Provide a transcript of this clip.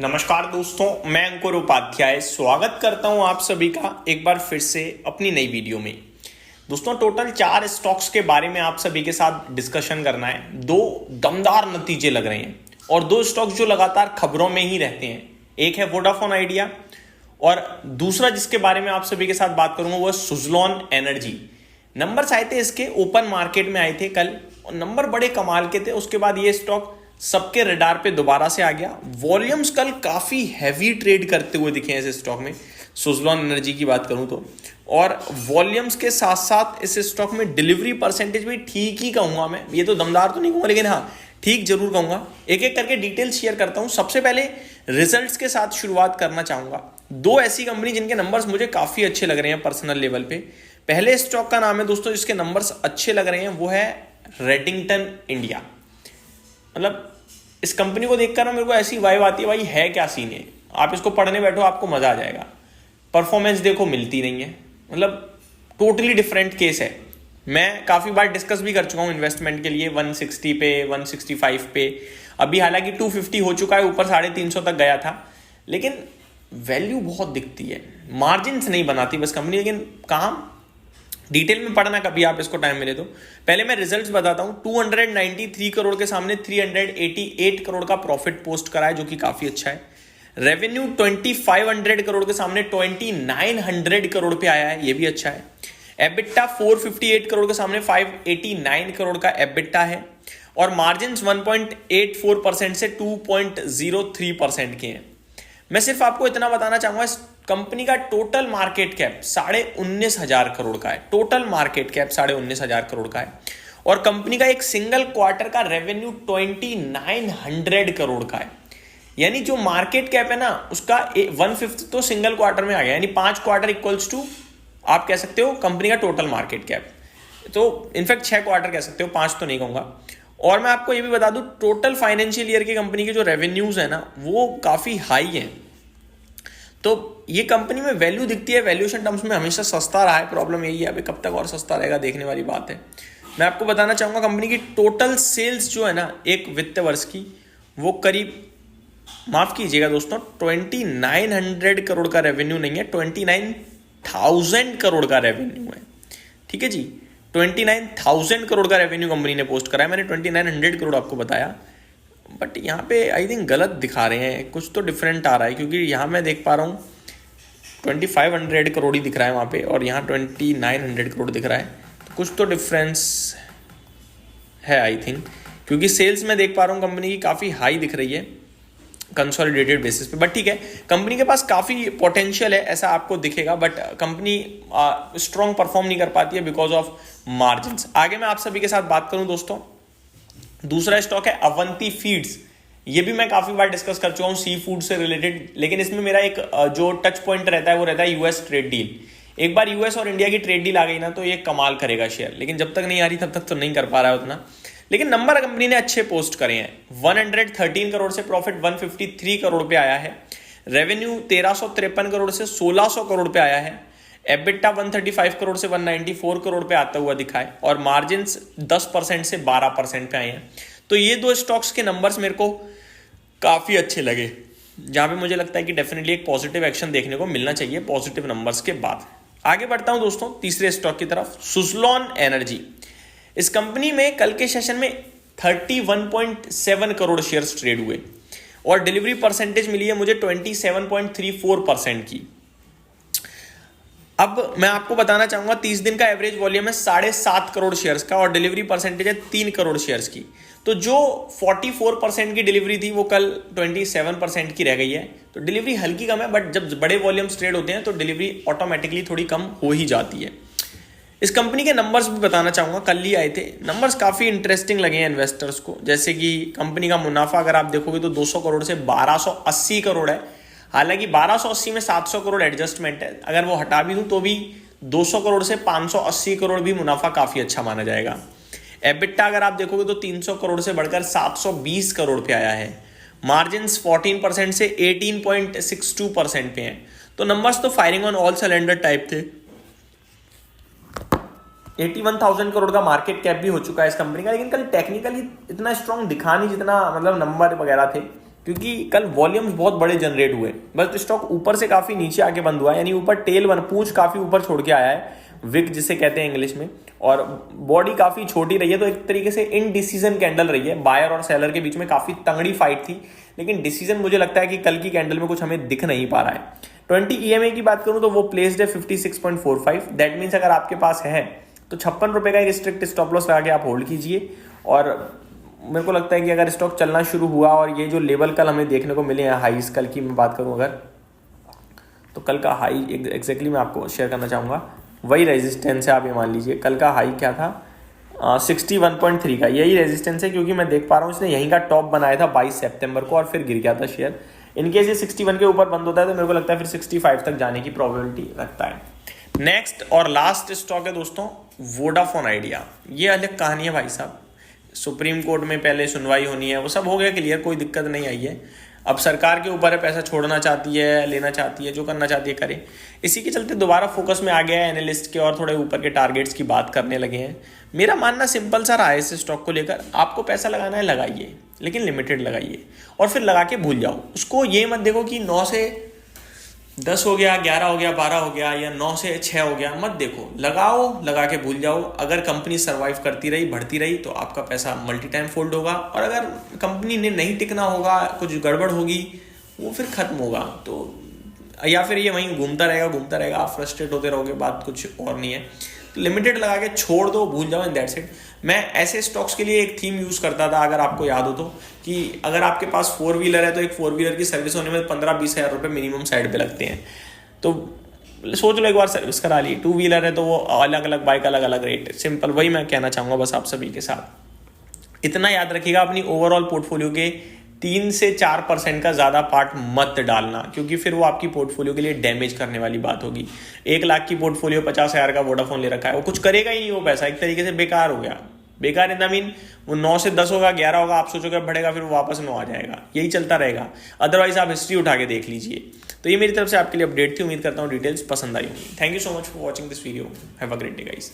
नमस्कार दोस्तों, मैं अंकुर उपाध्याय स्वागत करता हूं आप सभी का एक बार फिर से अपनी नई वीडियो में। दोस्तों, टोटल 4 स्टॉक्स के बारे में आप सभी के साथ डिस्कशन करना है। 2 दमदार नतीजे लग रहे हैं और 2 स्टॉक्स जो लगातार खबरों में ही रहते हैं। एक है वोडाफोन आइडिया और दूसरा जिसके बारे में आप सभी के साथ बात करूंगा वो है सुजलॉन एनर्जी। नंबर्स आए थे इसके, ओपन मार्केट में आए थे कल और नंबर बड़े कमाल के थे। उसके बाद ये स्टॉक सबके रडार पे दोबारा से आ गया। वॉल्यूम्स कल काफी हैवी ट्रेड करते हुए दिखे हैं इस स्टॉक में, सुजलॉन एनर्जी की बात करूं तो। और वॉल्यूम्स के साथ साथ इस स्टॉक में डिलीवरी परसेंटेज भी ठीक ही कहूंगा मैं, ये तो दमदार तो नहीं कहूंगा लेकिन हाँ ठीक जरूर कहूंगा। एक एक करके डिटेल शेयर करता हूं। सबसे पहले रिजल्ट्स के साथ शुरुआत करना चाहूंगा। 2 ऐसी कंपनी जिनके नंबर्स मुझे काफी अच्छे लग रहे हैं पर्सनल लेवल पे। पहले स्टॉक का नाम है दोस्तों जिसके नंबर्स अच्छे लग रहे हैं, वो है रेडिंगटन इंडिया। मतलब इस कंपनी को देखकर ना मेरे को ऐसी वाइब आती है, भाई है क्या सीन है। आप इसको पढ़ने बैठो आपको मजा आ जाएगा। परफॉर्मेंस देखो मिलती नहीं है, मतलब टोटली डिफरेंट केस है। मैं काफी बार डिस्कस भी कर चुका हूं इन्वेस्टमेंट के लिए 160 पे 165 पे। अभी हालांकि 250 हो चुका है, ऊपर 350 तक गया था, लेकिन वैल्यू बहुत दिखती है। मार्जिन नहीं बनाती बस कंपनी, लेकिन काम डिटेल में पढ़ना कभी आप इसको टाइम मिले तो। पहले मैं रिजल्ट्स बताता हूं। 293 करोड़ के सामने 388 करोड़ का प्रॉफिट पोस्ट करा है, जो कि काफी अच्छा है। रेवेन्यू 2500 करोड़ के सामने 2900 करोड़ पे आया है, ये भी अच्छा है। एबिटा 458 करोड़ के सामने 589 करोड़ का एबिटा है और मार्जिन 1.84% से 2.03% के हैं। मैं सिर्फ आपको इतना बताना चाहूंगा, इस कंपनी का टोटल मार्केट कैप 19,500 करोड़ का है। टोटल मार्केट कैप 19,500 करोड़ का है और कंपनी का एक सिंगल क्वार्टर का रेवेन्यू 2900 करोड़ का है। यानी जो मार्केट कैप है ना उसका 1/5 तो सिंगल क्वार्टर में आ गया, यानी 5 क्वार्टर इक्वल्स टू आप कह सकते हो कंपनी का टोटल मार्केट कैप। तो इनफैक्ट 6 क्वार्टर कह सकते हो, 5 तो नहीं कहूंगा। और मैं आपको ये भी बता दूं, टोटल फाइनेंशियल ईयर की कंपनी के जो रेवेन्यूज है ना वो काफी हाई है। तो ये कंपनी में वैल्यू दिखती है, वैल्यूएशन टर्म्स में हमेशा सस्ता रहा है। प्रॉब्लम यही है अभी कब तक और सस्ता रहेगा देखने वाली बात है। मैं आपको बताना चाहूंगा कंपनी की टोटल सेल्स जो है ना एक वित्त वर्ष की, वो करीब, माफ कीजिएगा दोस्तों, 2900 करोड़ का रेवेन्यू नहीं है, 29,000 करोड़ का रेवेन्यू है। ठीक है जी, 29,000 करोड़ का रेवेन्यू कंपनी ने पोस्ट करा है। मैंने 2900 करोड़ आपको बताया, बट यहाँ पे आई थिंक गलत दिखा रहे हैं, कुछ तो डिफरेंट आ रहा है। क्योंकि यहाँ मैं देख पा रहा हूँ 2500 करोड़ ही दिख रहा है वहाँ पे और यहाँ 2900 करोड़ दिख रहा है, तो कुछ तो डिफरेंस है आई थिंक। क्योंकि सेल्स में देख पा रहा हूँ कंपनी की काफ़ी हाई दिख रही है कंसोलिडेटेड बेसिस पे। बट ठीक है, कंपनी के पास काफ़ी पोटेंशियल है ऐसा आपको दिखेगा, बट कंपनी स्ट्रॉन्ग परफॉर्म नहीं कर पाती है बिकॉज ऑफ मार्जिन्स। आगे मैं आप सभी के साथ बात करूँ दोस्तों, दूसरा स्टॉक है अवंती फीड्स। ये भी मैं काफी बार डिस्कस कर चुका हूँ सी फूड से रिलेटेड, लेकिन इसमें मेरा एक जो टच पॉइंट रहता है वो रहता है यूएस ट्रेड डील। एक बार यूएस और इंडिया की ट्रेड डील आ गई ना तो ये कमाल करेगा शेयर, लेकिन जब तक नहीं आ रही तब तक तो नहीं कर पा रहा है उतना। लेकिन नंबर कंपनी ने अच्छे पोस्ट करे हैं। 113 करोड़ से प्रॉफिट 153 करोड़ पे आया है। रेवेन्यू 1353 करोड़ से 1600 करोड़ पे आया है। एबिटा 135 करोड़ से 194 करोड़ पे आता हुआ दिखा है और मार्जिन 10% से 12% पे आए हैं। तो ये 2 स्टॉक्स के नंबर्स मेरे को काफी अच्छे लगे, जहां पे मुझे लगता है कि डेफिनेटली एक पॉजिटिव एक्शन देखने को मिलना चाहिए पॉजिटिव नंबर्स के बाद। आगे बढ़ता हूं दोस्तों तीसरे स्टॉक की तरफ, सुजलॉन एनर्जी। इस कंपनी में कल के सेशन में 31.7 करोड़ शेयर्स ट्रेड हुए और डिलीवरी परसेंटेज मिली है मुझे 27.34% की। अब मैं आपको बताना चाहूंगा 30 दिन का एवरेज वॉल्यूम है 7.5 करोड़ शेयर्स का और डिलीवरी परसेंटेज है 3 करोड़ शेयर्स की। तो जो 44% की डिलीवरी थी वो कल 27% की रह गई है। तो डिलीवरी हल्की कम है, बट जब बड़े वॉल्यूम्स ट्रेड होते हैं तो डिलीवरी ऑटोमेटिकली थोड़ी कम हो ही जाती है। इस कंपनी के नंबर्स भी बताना चाहूंगा, कल ही आए थे। नंबर्स काफी इंटरेस्टिंग लगे हैं इन्वेस्टर्स को, जैसे कि कंपनी का मुनाफा अगर आप देखोगे तो 200 करोड़ से 1280 करोड़ है। हालांकि 1280 में 700 करोड़ एडजस्टमेंट है, अगर वो हटा भी दूं तो भी 200 करोड़ से 580 करोड़ भी मुनाफा काफी अच्छा माना जाएगा। एबिटा अगर आप देखोगे तो 300 करोड़ से बढ़कर 720 करोड़ पे आया है। मार्जिन 14% से 18.62% पे हैं। तो नंबर्स तो firing on all cylinder type थे। 81,000 करोड़ का मार्केट कैप भी हो चुका है इस कंपनी का, लेकिन कल टेक्निकली इतना स्ट्रॉन्ग दिखा नहीं जितना मतलब नंबर वगैरह थे। क्योंकि कल वॉल्यूम्स बहुत बड़े जनरेट हुए, बस स्टॉक ऊपर से काफी नीचे आके बंद हुआ है, यानी ऊपर टेल बन पूंछ काफी ऊपर छोड़ के आया है, विक जिसे कहते हैं इंग्लिश में, और बॉडी काफी छोटी रही है। तो एक तरीके से इनडिसीजन कैंडल रही है, बायर और सेलर के बीच में काफी तंगड़ी फाइट थी, लेकिन डिसीजन मुझे लगता है कि कल की कैंडल में कुछ हमें दिख नहीं पा रहा है। 20 EMA की बात करूं तो वो प्लेस्ड है 56.45, दैट मीन्स अगर आपके पास है तो 56 रुपए का एक स्ट्रिक्ट स्टॉप लॉस लगा के आप होल्ड कीजिए। और मेरे को लगता है कि अगर स्टॉक चलना शुरू हुआ और ये जो लेवल कल हमें देखने को मिले हैं हाईज, कल की मैं बात करूं अगर, तो कल का हाई एग्जैक्टली मैं आपको शेयर करना चाहूँगा, वही रेजिस्टेंस है। आप ये मान लीजिए कल का हाई क्या था, 61.3 का, यही रेजिस्टेंस है, क्योंकि मैं देख पा रहा हूँ इसने यहीं का टॉप बनाया था 22 सितंबर को और फिर गिर गया था शेयर। इनकेस ये 61 के ऊपर बंद होता है तो मेरे को लगता है फिर 65 तक जाने की प्रोबेबिलिटी रखता है। नेक्स्ट और लास्ट स्टॉक है दोस्तों वोडाफोन आइडिया। ये अलग कहानी है भाई साहब, सुप्रीम कोर्ट में पहले सुनवाई होनी है, वो सब हो गया क्लियर, कोई दिक्कत नहीं आई है। अब सरकार के ऊपर है, पैसा छोड़ना चाहती है, लेना चाहती है, जो करना चाहती है करे। इसी के चलते दोबारा फोकस में आ गया है एनालिस्ट के और थोड़े ऊपर के टारगेट्स की बात करने लगे हैं। मेरा मानना सिंपल सा रहा है इस स्टॉक को लेकर, आपको पैसा लगाना है लगाइए, लेकिन लिमिटेड लगाइए और फिर लगा के भूल जाओ उसको। ये मत देखो कि 9 से 10 हो गया, 11 हो गया, 12 हो गया, या 9 से 6 हो गया, मत देखो, लगाओ, लगा के भूल जाओ। अगर कंपनी सर्वाइव करती रही, बढ़ती रही, तो आपका पैसा मल्टी टाइम फोल्ड होगा, और अगर कंपनी ने नहीं टिकना होगा, कुछ गड़बड़ होगी, वो फिर खत्म होगा, तो या फिर ये वहीं घूमता रहेगा, आप फ्रस्ट्रेट होते रहोगे, बात कुछ और नहीं है। तो लिमिटेड लगा के छोड़ दो, भूल जाओ, एंड दैट्स इट। मैं ऐसे स्टॉक्स के लिए एक थीम यूज करता था, अगर आपको याद हो तो, कि अगर आपके पास 4 व्हीलर है तो एक 4 व्हीलर की सर्विस होने में 15-20 हज़ार रुपये मिनिमम साइड पे लगते हैं। तो सोच लो एक बार सर्विस करा ली। 2 व्हीलर है तो वो अलग अलग बाइक, अलग अलग रेट, सिंपल वही मैं कहना चाहूँगा बस आप सभी के साथ। इतना याद रखिएगा, अपनी ओवरऑल पोर्टफोलियो के 3 से 4% का ज़्यादा पार्ट मत डालना, क्योंकि फिर वो आपकी पोर्टफोलियो के लिए डैमेज करने वाली बात होगी। 1 लाख की पोर्टफोलियो 50,000 का वोडाफोन ले रखा है, वो कुछ करेगा ही नहीं, वो पैसा एक तरीके से बेकार हो गया। बेकार इन मीन वो 9 से 10 होगा, 11 होगा, आप सोचोगे बढ़ेगा, फिर वो वापस 9 आ जाएगा, यही चलता रहेगा। अदरवाइज आप हिस्ट्री उठा के देख लीजिए। तो ये मेरी तरफ से आपके लिए अपडेट थी, उम्मीद करता हूँ डिटेल्स पसंद आई होंगी। Thank you so much for watching this video, have a great day guys.